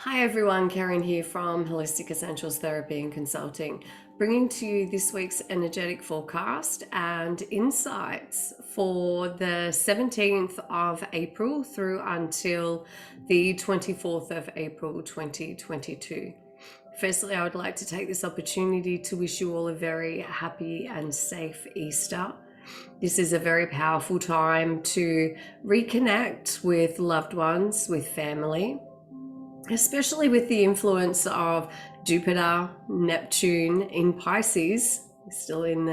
Hi everyone, Karen here from Holistic Essentials Therapy and Consulting, bringing to you this week's energetic forecast and insights for the 17th of April through until the 24th of April 2022. Firstly, I would like to take this opportunity to wish you all a very happy and safe Easter. This is a very powerful time to reconnect with loved ones, with family, especially with the influence of Jupiter, Neptune in Pisces, still in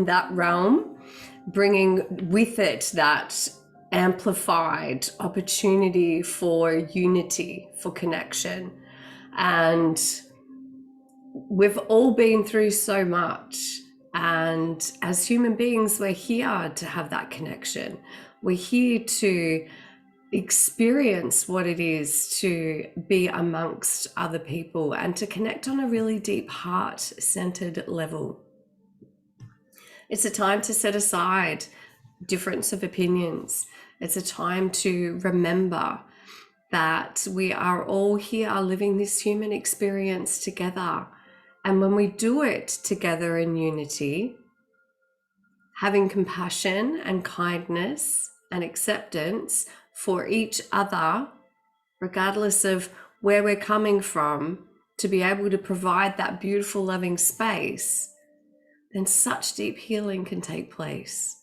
that realm, bringing with it that amplified opportunity for unity, for connection. And we've all been through so much. And as human beings, we're here to have that connection. We're here to experience what it is to be amongst other people and to connect on a really deep heart-centered level. It's a time to set aside difference of opinions. It's a time to remember that we are all here living this human experience together. And when we do it together in unity, having compassion and kindness and acceptance for each other, regardless of where we're coming from, to be able to provide that beautiful, loving space, then such deep healing can take place.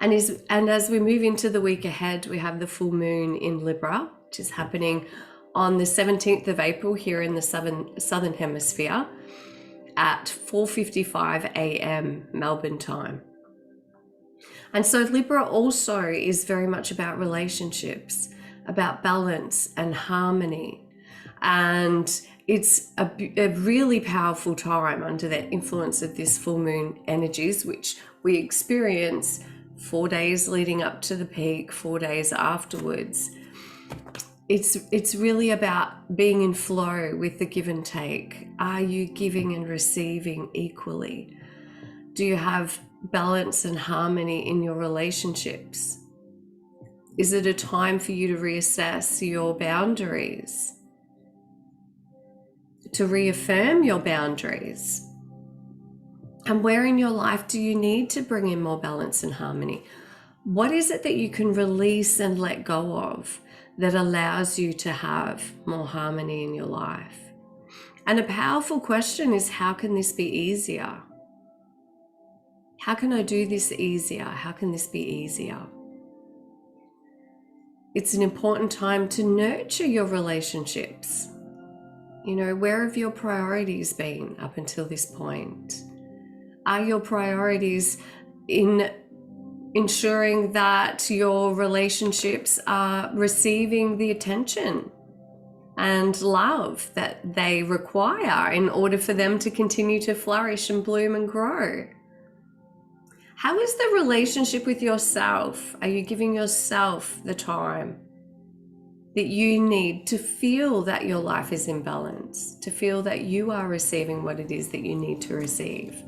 And as we move into the week ahead, we have the full moon in Libra, which is happening on the 17th of April here in the Southern Hemisphere at 4:55 a.m. Melbourne time. And so Libra also is very much about relationships, about balance and harmony. And it's a really powerful time under the influence of this full moon energies, which we experience 4 days leading up to the peak, 4 days afterwards. It's really about being in flow with the give and take. Are you giving and receiving equally? Do you have balance and harmony in your relationships? Is it a time for you to reassess your boundaries? To reaffirm your boundaries? And where in your life do you need to bring in more balance and harmony? What is it that you can release and let go of that allows you to have more harmony in your life? And a powerful question is, how can this be easier? How can I do this easier? How can this be easier? It's an important time to nurture your relationships. You know, where have your priorities been up until this point? Are your priorities in ensuring that your relationships are receiving the attention and love that they require in order for them to continue to flourish and bloom and grow? How is the relationship with yourself? Are you giving yourself the time that you need to feel that your life is in balance, to feel that you are receiving what it is that you need to receive?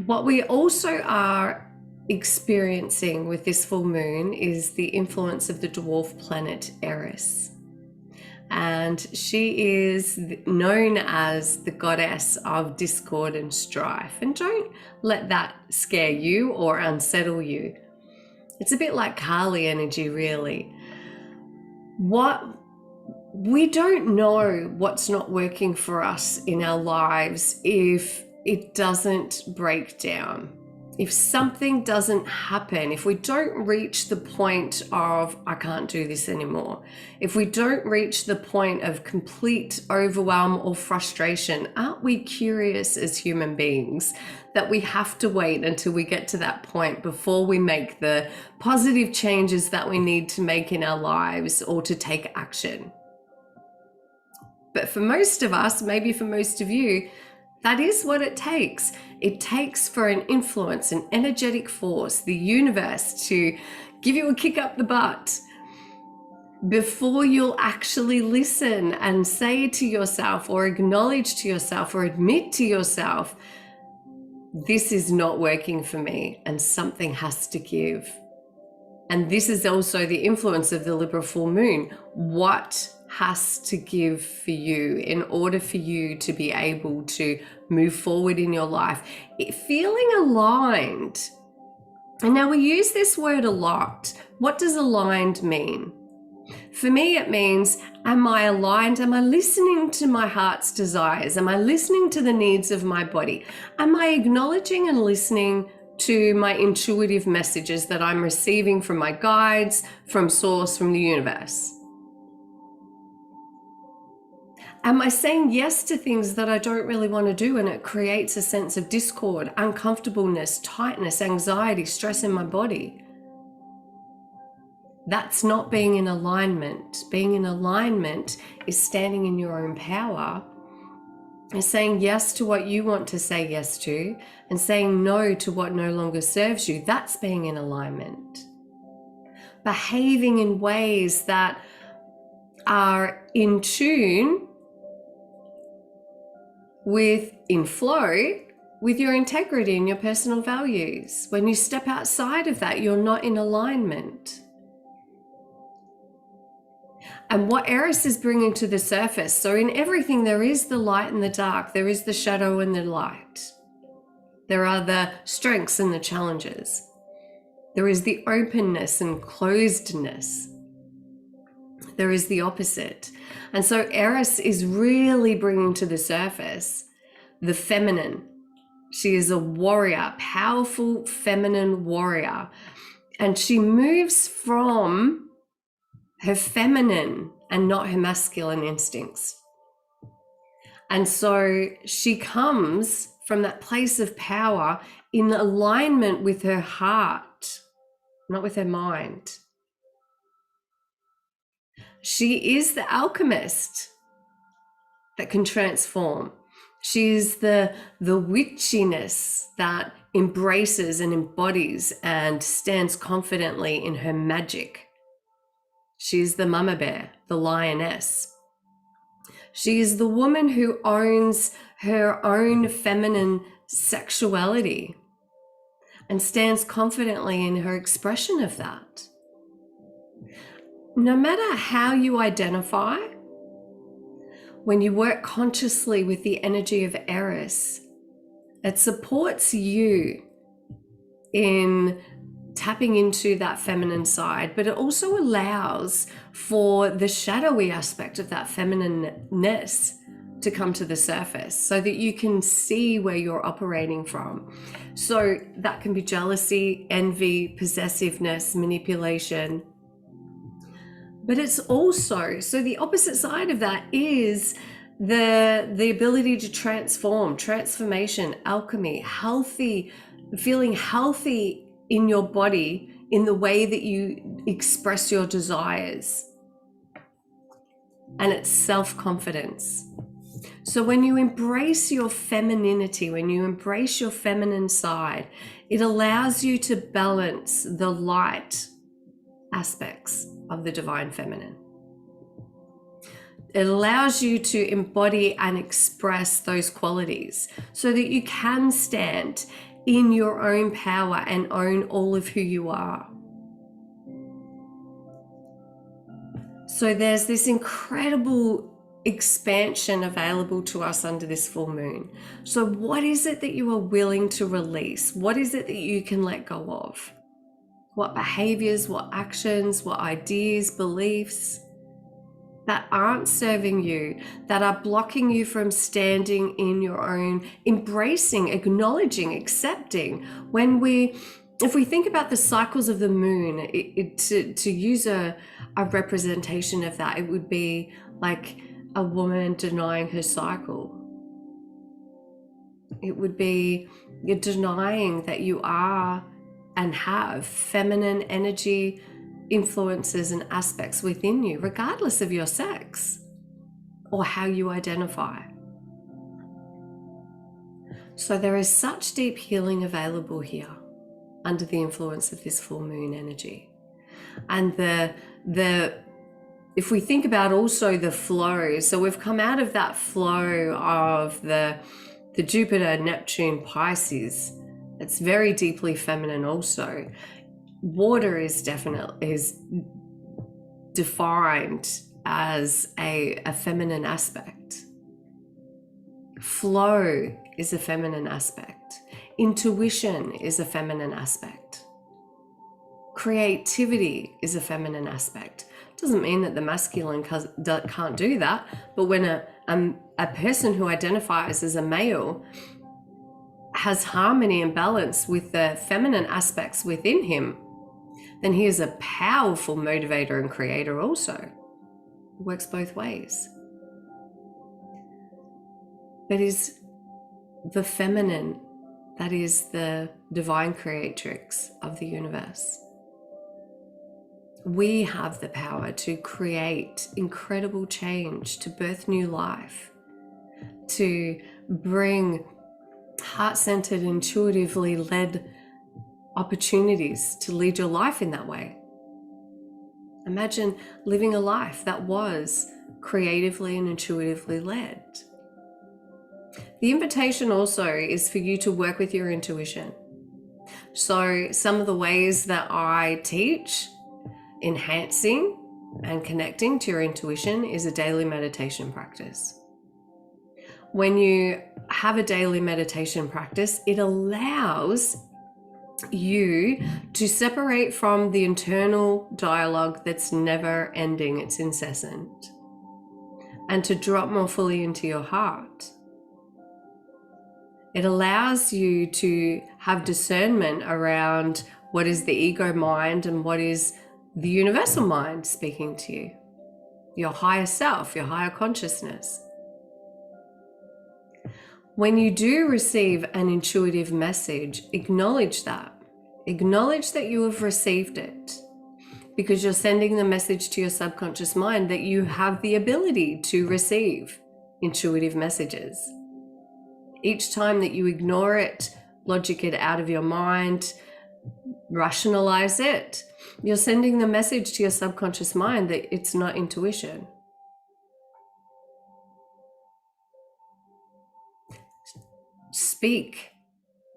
What we also are experiencing with this full moon is the influence of the dwarf planet Eris. And she is known as the goddess of discord and strife. And don't let that scare you or unsettle you. It's a bit like Kali energy, really. We don't know what's not working for us in our lives if it doesn't break down. If something doesn't happen, if we don't reach the point of, I can't do this anymore, if we don't reach the point of complete overwhelm or frustration, aren't we curious as human beings that we have to wait until we get to that point before we make the positive changes that we need to make in our lives or to take action? But for most of us, maybe for most of you, that is what it takes. It takes for an influence, an energetic force, the universe, to give you a kick up the butt before you'll actually listen and say to yourself or acknowledge to yourself or admit to yourself, this is not working for me and something has to give. And this is also the influence of the Libra full moon. What has to give for you in order for you to be able to move forward in your life? Feeling aligned. And now we use this word a lot. What does aligned mean? For me, it means, am I aligned? Am I listening to my heart's desires? Am I listening to the needs of my body? Am I acknowledging and listening to my intuitive messages that I'm receiving from my guides, from source, from the universe? Am I saying yes to things that I don't really want to do, and it creates a sense of discord, uncomfortableness, tightness, anxiety, stress in my body? That's not being in alignment. Being in alignment is standing in your own power and saying yes to what you want to say yes to and saying no to what no longer serves you. That's being in alignment. Behaving in ways that are in tune with, in flow with your integrity and your personal values. When you step outside of that, you're not in alignment. And what Eris is bringing to the surface, so in everything there is the light and the dark, there is the shadow and the light. There are the strengths and the challenges. There is the openness and closedness. There is the opposite. And so Eris is really bringing to the surface the feminine. She is a warrior, powerful feminine warrior. And she moves from her feminine and not her masculine instincts. And so she comes from that place of power in alignment with her heart, not with her mind. She is the alchemist that can transform. She is the witchiness that embraces and embodies and stands confidently in her magic. She's the mama bear, the lioness. She is the woman who owns her own feminine sexuality and stands confidently in her expression of that. No matter how you identify, when you work consciously with the energy of Eris, it supports you in tapping into that feminine side, but it also allows for the shadowy aspect of that feminineness to come to the surface so that you can see where you're operating from. So that can be jealousy, envy, possessiveness, manipulation. But it's also, so the opposite side of that is the ability to transform, transformation, alchemy, healthy, feeling healthy in your body in the way that you express your desires. And it's self-confidence. So when you embrace your femininity, when you embrace your feminine side, it allows you to balance the light aspects of the divine feminine. It allows you to embody and express those qualities so that you can stand in your own power and own all of who you are. So there's this incredible expansion available to us under this full moon. So what is it that you are willing to release? What is it that you can let go of? What behaviors, what actions, what ideas, beliefs that aren't serving you, that are blocking you from standing in your own, embracing, acknowledging, accepting. If we think about the cycles of the moon, to use a representation of that, it would be like a woman denying her cycle. It would be you're denying that you are and have feminine energy, influences and aspects within you, regardless of your sex or how you identify. So there is such deep healing available here under the influence of this full moon energy. And if we think about also the flow, so we've come out of that flow of the Jupiter, Neptune, Pisces. It's very deeply feminine also. Water is defined as a feminine aspect. Flow is a feminine aspect. Intuition is a feminine aspect. Creativity is a feminine aspect. Doesn't mean that the masculine can't do that, but when a person who identifies as a male has harmony and balance with the feminine aspects within him, then he is a powerful motivator and creator also. It works both ways. But is the feminine, that is the divine creatrix of the universe. We have the power to create incredible change, to birth new life, to bring heart-centered, intuitively led opportunities to lead your life in that way. Imagine living a life that was creatively and intuitively led. The invitation also is for you to work with your intuition. So some of the ways that I teach enhancing and connecting to your intuition is a daily meditation practice. When you have a daily meditation practice, it allows you to separate from the internal dialogue that's never ending, it's incessant, and to drop more fully into your heart. It allows you to have discernment around what is the ego mind and what is the universal mind speaking to you, your higher self, your higher consciousness. When you do receive an intuitive message, acknowledge that. Acknowledge that you have received it, because you're sending the message to your subconscious mind that you have the ability to receive intuitive messages. Each time that you ignore it, logic it out of your mind, rationalize it, you're sending the message to your subconscious mind that it's not intuition. Speak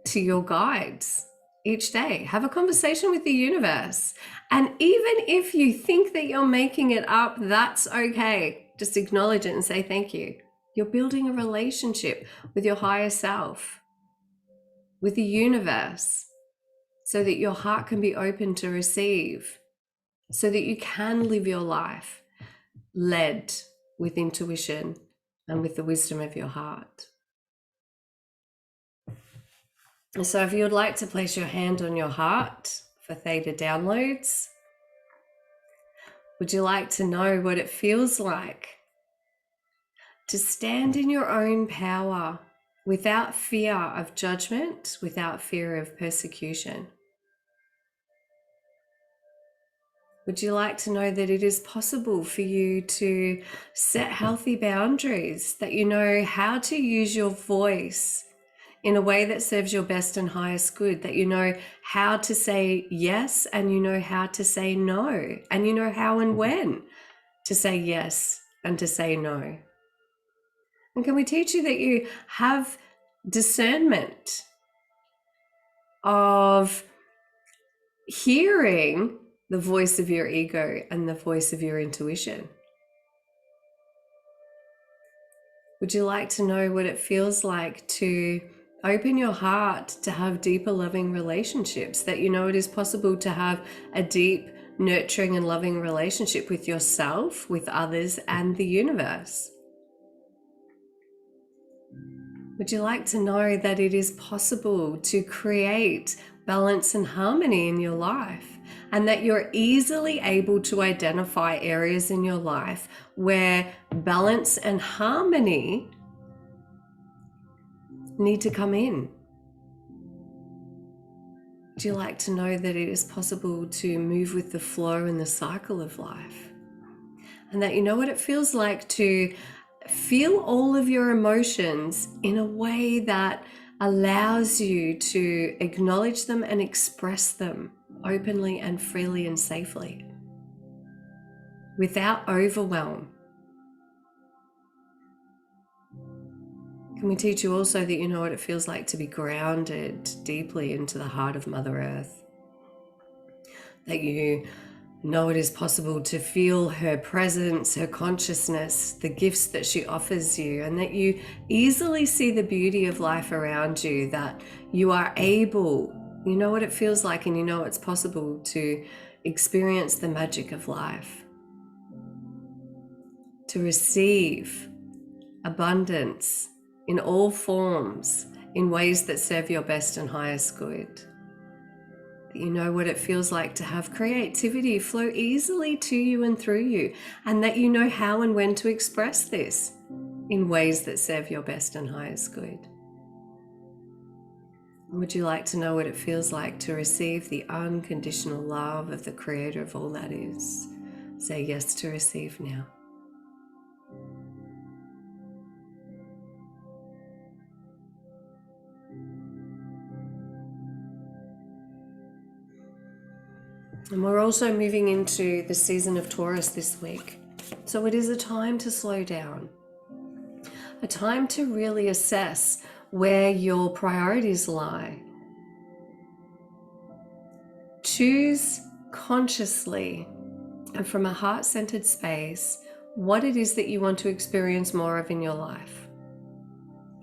to your guides each day. Have a conversation with the universe. And even if you think that you're making it up, that's okay. Just acknowledge it and say thank you. You're building a relationship with your higher self, with the universe, so that your heart can be open to receive, so that you can live your life led with intuition and with the wisdom of your heart. And so if you would like to place your hand on your heart for theta downloads, would you like to know what it feels like to stand in your own power without fear of judgment, without fear of persecution? Would you like to know that it is possible for you to set healthy boundaries, that you know how to use your voice in a way that serves your best and highest good, that you know how to say yes and you know how to say no, and you know how and when to say yes and to say no? And can we teach you that you have discernment of hearing the voice of your ego and the voice of your intuition? Would you like to know what it feels like to open your heart to have deeper loving relationships, that you know it is possible to have a deep, nurturing and loving relationship with yourself, with others, and the universe? Would you like to know that it is possible to create balance and harmony in your life, and that you're easily able to identify areas in your life where balance and harmony need to come in? Would you like to know that it is possible to move with the flow and the cycle of life, and that you know what it feels like to feel all of your emotions in a way that allows you to acknowledge them and express them openly and freely and safely without overwhelm? Can we teach you also that you know what it feels like to be grounded deeply into the heart of Mother Earth? that you know it is possible to feel her presence, her consciousness, the gifts that she offers you, and that you easily see the beauty of life around you, that you are able, you know what it feels like, and you know it's possible to experience the magic of life, to receive abundance in all forms, in ways that serve your best and highest good. You know what it feels like to have creativity flow easily to you and through you, and that you know how and when to express this in ways that serve your best and highest good. Would you like to know what it feels like to receive the unconditional love of the Creator of all that is? Say yes to receive now. And we're also moving into the season of Taurus this week. So it is a time to slow down, a time to really assess where your priorities lie. Choose consciously and from a heart-centered space what it is that you want to experience more of in your life.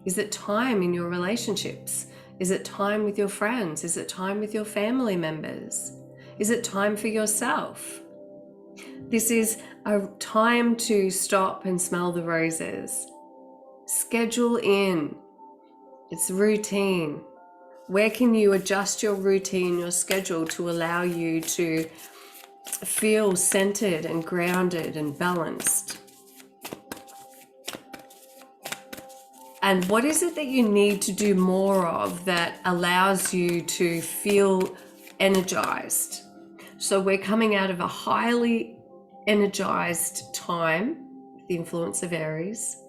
Is it time in your relationships? Is it time with your friends? Is it time with your family members? Is it time for yourself? This is a time to stop and smell the roses. Schedule in. It's routine. Where can you adjust your routine, your schedule, to allow you to feel centered and grounded and balanced? And what is it that you need to do more of that allows you to feel energized? So we're coming out of a highly energized time, the influence of Aries.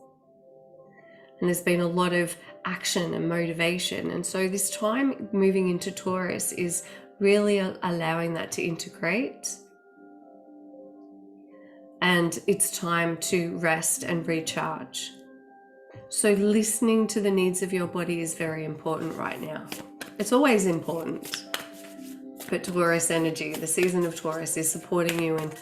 And there's been a lot of action and motivation. And so this time moving into Taurus is really allowing that to integrate. And it's time to rest and recharge. So listening to the needs of your body is very important right now. It's always important. But Taurus energy, the season of Taurus, is supporting you and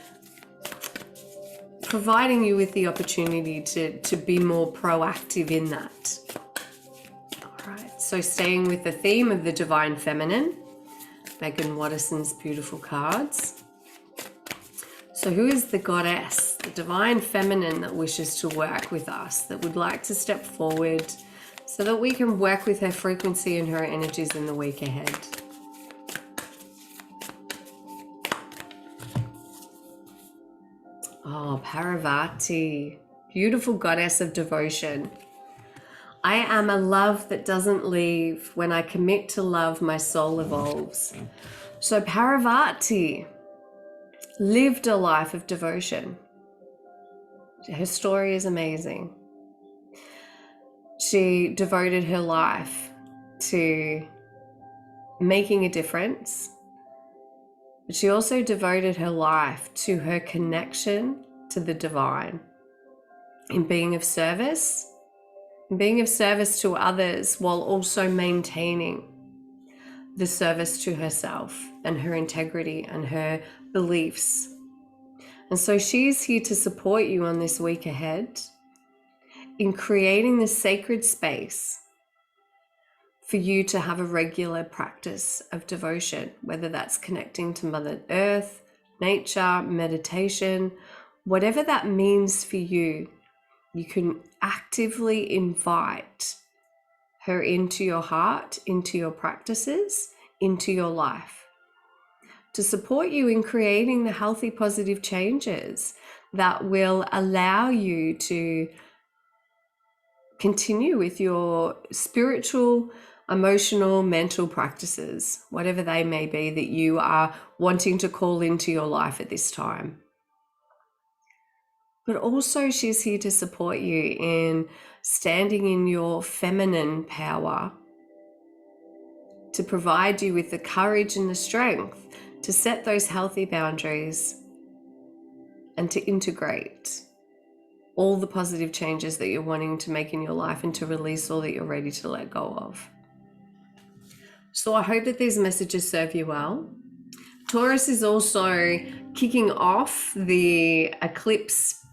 providing you with the opportunity to be more proactive in that. All right, so staying with the theme of the Divine Feminine, Megan Watterson's beautiful cards. So who is the goddess, the Divine Feminine that wishes to work with us, that would like to step forward so that we can work with her frequency and her energies in the week ahead? Oh, Parvati, beautiful goddess of devotion. I am a love that doesn't leave. When I commit to love, my soul evolves. So Parvati lived a life of devotion. Her story is amazing. She devoted her life to making a difference. But she also devoted her life to her connection to the divine, in being of service to others, while also maintaining the service to herself and her integrity and her beliefs. And so she's here to support you on this week ahead in creating this sacred space for you to have a regular practice of devotion, whether that's connecting to Mother Earth, nature, meditation, whatever that means for you. You can actively invite her into your heart, into your practices, into your life, to support you in creating the healthy, positive changes that will allow you to continue with your spiritual, emotional, mental practices, whatever they may be that you are wanting to call into your life at this time. But also she's here to support you in standing in your feminine power, to provide you with the courage and the strength to set those healthy boundaries and to integrate all the positive changes that you're wanting to make in your life and to release all that you're ready to let go of. So I hope that these messages serve you well. Taurus is also kicking off the eclipse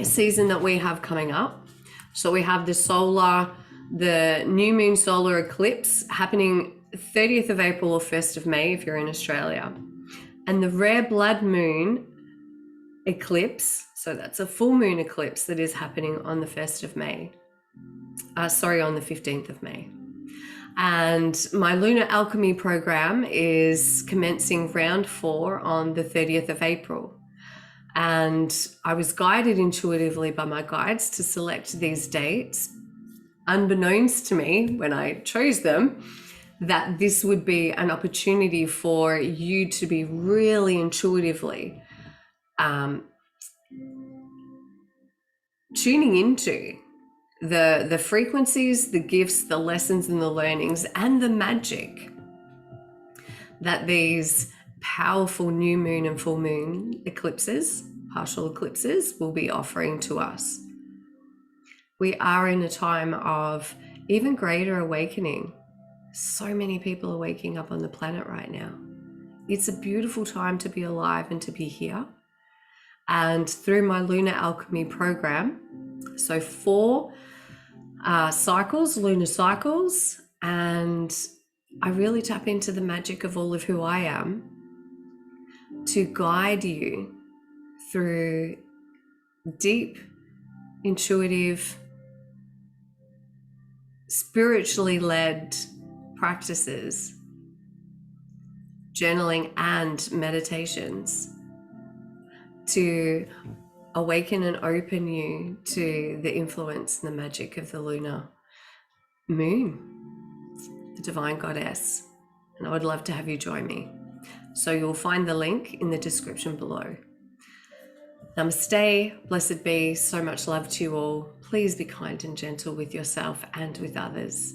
season that we have coming up. So we have the new moon solar eclipse happening 30th of April or 1st of May if you're in Australia. And the rare blood moon eclipse, so that's a full moon eclipse that is happening on the 1st of May. On the 15th of May. And my Lunar Alchemy program is commencing round 4 on the 30th of April. And I was guided intuitively by my guides to select these dates, unbeknownst to me when I chose them, that this would be an opportunity for you to be really intuitively tuning into the frequencies, the gifts, the lessons and the learnings and the magic that these powerful new moon and full moon eclipses, partial eclipses, will be offering to us. We are in a time of even greater awakening. So many people are waking up on the planet right now. It's a beautiful time to be alive and to be here. And through my Lunar Alchemy program, so 4 lunar cycles, and I really tap into the magic of all of who I am to guide you through deep, intuitive, spiritually led practices, journaling and meditations to awaken and open you to the influence and the magic of the lunar moon, the divine goddess. And I would love to have you join me. So you'll find the link in the description below. Namaste, blessed be, so much love to you all. Please be kind and gentle with yourself and with others.